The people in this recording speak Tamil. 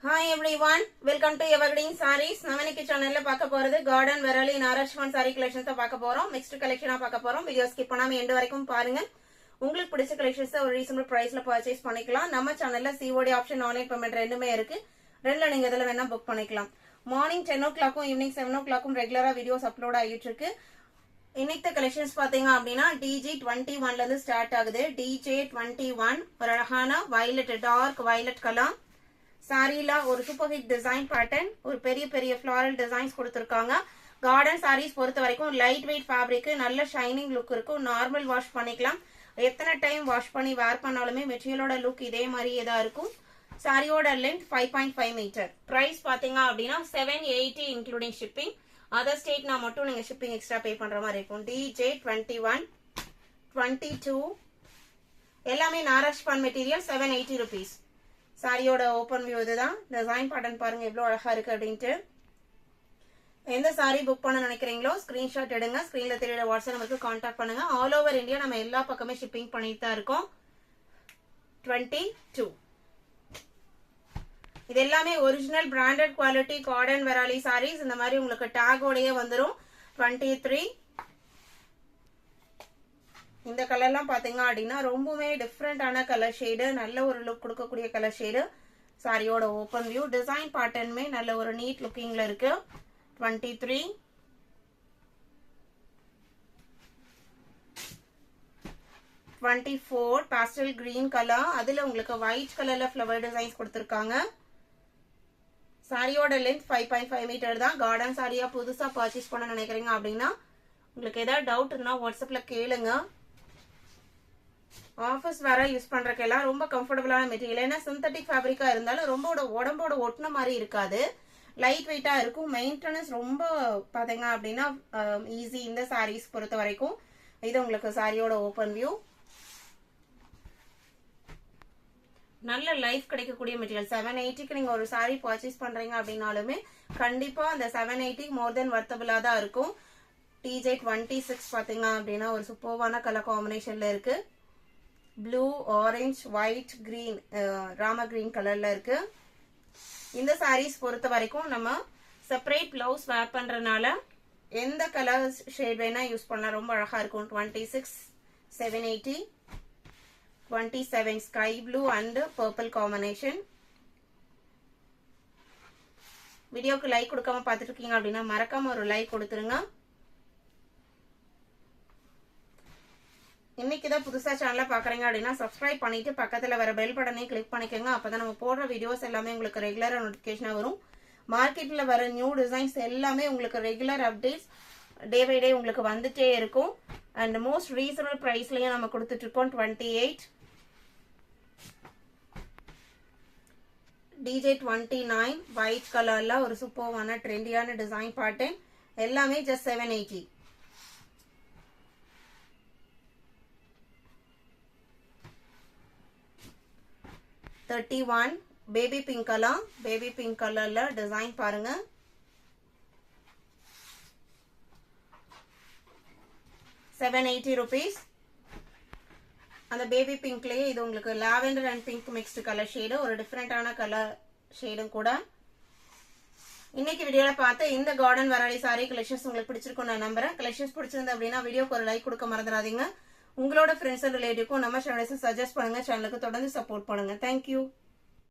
Hi everyone, welcome to Evergreen Sarees. நம்ம இன்னைக்கு சேனல்ல பார்க்க போறது கார்டன் வெரலி நாராஷ்மன் சாரி கலெக்ஷன்ஸ் பார்க்க போறோம். மிக்ஸ்ட் கலெக்ஷனா பார்க்க போறோம். வீடியோ ஸ்கிப் பண்ணாம எண்ட் வரைக்கும் பாருங்க. உங்களுக்கு பிடிச்ச கலெக்ஷன்ஸ் ஒரு ரீசனபிள் பிரைஸ்ல பர்ச்சேஸ் பண்ணிக்கலாம். நம்ம சேனல்ல COD ஆப்ஷன் ஆன்லைன் பேமெண்ட் ரெண்டுமே இருக்கு. ரெண்டுல நீங்க இதல வேணா புக் பண்ணிக்கலாம். மார்னிங் 10 o'clock ஈவினிங் 7 o'clock ரெகுலரா வீடியோஸ் அப்லோட் ஆயிட்டு இருக்கு. இன்னைக்கு கலெக்ஷன்ஸ் பாத்தீங்க அப்படின்னா DG21 ல இருந்து ஸ்டார்ட் ஆகுது. DJ21 ஒரு அழகான வயலட் டார்க் வயலட் கலர் சாரில ஒரு சூப்பர் ஹிட் டிசைன் பேட்டர்ன் ஒரு பெரிய பெரிய ஃப்ளாரல் டிசைன்ஸ் கொடுத்திருக்காங்க. கார்டன் சாரீஸ் பொறுத்த வரைக்கும் லைட் வெயிட் ஃபேப்ரிக் நல்ல ஷைனிங் லுக் இருக்கும். நார்மல் வாஷ் பண்ணிக்கலாம். எத்தனை டைம் வாஷ் பண்ணி வேர் பண்ணாலுமே மெட்டீரியலோட லுக் இதே மாதிரியே தான் இருக்கும். சாரியோட லென்த் 5.5 மீட்டர். பிரைஸ் பாத்தீங்க அப்படின்னா 780 இன்க்ளூடிங் ஷிப்பிங். அதர் ஸ்டேட்னா மட்டும் நீங்க ஷிப்பிங் எக்ஸ்ட்ரா பே பண்ற மாதிரி இருக்கும். DJ21 22 எல்லாமே நாராஷ்மன் மெட்டீரியல் 780 rupees. சாரியோட ஓபன் வியூ இதுதான். டிசைன் பேட்டர்ன் பாருங்க எவ்வளவு அழகா இருக்கு அப்படின்ட்டு. எந்த சாரி புக் பண்ண நினைக்கிறீங்களோ ஸ்கிரீன்ஷாட் எடுங்க. ஸ்கிரீன்ல தெரியுற வாட்ஸ்அப் நம்பருக்கு கான்டாக்ட் பண்ணுங்க. ஆல் ஓவர் இந்தியா நம்ம எல்லா பக்கமே ஷிப்பிங் பண்ணிட்டு தான் இருக்கோம். 22 இது எல்லாமே original branded quality garden Vareli sarees. இந்த மாதிரி உங்களுக்கு டேகோடயே வந்துரும். 23 இந்த கலர்லாம் பாத்தீங்க அப்படின்னா ரொம்பவே டிஃப்ரெண்டான கலர் ஷேடு. நல்ல ஒரு லுக் கொடுக்கக்கூடிய கலர் ஷேடு. சாரியோட ஓபன் வியூ டிசைன் பேட்டர்னுமே நல்ல ஒரு நீட் லுக்கிங்ல இருக்கு. 23 24 பாஸ்டல் கிரீன் கலர். அதுல உங்களுக்கு ஒயிட் கலர்ல ஃப்ளவர் டிசைன்ஸ் கொடுத்திருக்காங்க. சாரியோட லென்த் 5.5 மீட்டர் தான். கார்டன் சாரியா புதுசா பர்ச்சேஸ் பண்ண நினைக்கிறீங்க அப்படின்னா உங்களுக்கு ஏதாவது டவுட் இருந்தா வாட்ஸ்அப்ல கேளுங்க. ஆஃபீஸ் வேற யூஸ் பண்றதுக்கெல்லாம் ரொம்ப கம்ஃபர்டபுளான மெட்டீரியல். ஏன்னா சிந்தட்டிக் ஃபேப்ரிக்கா இருந்தாலும் ரொம்ப உடம்போட ஒட்டின மாதிரி இருக்காது. லைட் வெயிட்டா இருக்கும். மெயின்டெனன்ஸ் ரொம்ப பாத்தீங்க அப்படின்னா ஈஸி இந்த சாரீஸ் பொறுத்த வரைக்கும். இது உங்களுக்கு சாரியோட ஓபன் வியூ. நல்ல லைஃப் கிடைக்கக்கூடிய மெட்டீரியல். 780க்கு நீங்க ஒரு சாரி பர்ச்சேஸ் பண்றீங்க அப்படின்னாலுமே கண்டிப்பா அந்த 780 மோர் தென் வர்த்தபிளா தான் இருக்கும். DJ26 பாத்தீங்க அப்படின்னா ஒரு சூப்பர்வான கலர் காம்பினேஷன்ல இருக்கு. Blue orange white green Rama green கலர்ல இருக்கு. இந்த சாரீஸ் பொறுத்த வரைக்கும் நம்ம செப்பரேட் பிளவுஸ் வேர் பண்றதுனால எந்த கலர் ஷேட் வேணா யூஸ் பண்ணலாம். ரொம்ப அழகா இருக்கும். 26 780 27 sky blue and purple combination. வீடியோக்கு லைக் கொடுக்காம பார்த்துட்டு இருக்கீங்க அப்படின்னா மறக்காம ஒரு லைக் கொடுத்துருங்க. இன்னைக்குதான் புதுசா சேனலை பாக்குறீங்க அப்படின்னா சப்ஸ்கிரைப் பண்ணிட்டு பக்கத்துல வர பெல் பட்டனை கிளிக் பண்ணிக்கோங்க. அப்பதான் நம்ம போடுற வீடியோஸ் எல்லாமே உங்களுக்கு ரெகுலரா நோட்டிபிகேஷனா வரும். மார்க்கெட்ல வர நியூ டிசைன்ஸ் எல்லாமே உங்களுக்கு regular updates day by day உங்களுக்கு வந்துட்டே இருக்கும். அண்ட் மோஸ்ட் ரீசனபிள் பிரைஸ்லயும் நம்ம கொடுத்துட்டு இருக்கோம். 28 DJ29 ஒயிட் கலர்ல ஒரு சூப்பர்வான ட்ரெண்டியான டிசைன் பேட்டர்ன். எல்லாமே just 780. Baby pink colour. Baby pink கலர்ல டிசைன் பாருங்க. ₹780. அந்த பேபி பிங்க்லயே இது உங்களுக்கு lavender and pink mixed colour shade. ஒரு டிஃப்ரெண்டான கலர் ஷேடும் கூட. இன்னைக்கு வீடியோல பார்த்த இந்த கார்டன் வெராலி சாரி கலெக்ஷன்ஸ் உங்களுக்கு பிடிச்சிருக்கும் நான் நம்புறேன். கலெக்ஷன்ஸ் பிடிச்சிருந்தது அப்படின்னா வீடியோக்கு ஒரு லைக் கொடுக்க மறந்துடாதீங்க. உங்களோட ஃப்ரெண்ட்ஸ் அண்ட் ரிலேட்டிவ்க்கும் நம்ம சேனல்ஸ் சஜஸ்ட் பண்ணுங்க. சேனலுக்கு தொடர்ந்து சப்போர்ட் பண்ணுங்க. தேங்க்யூ.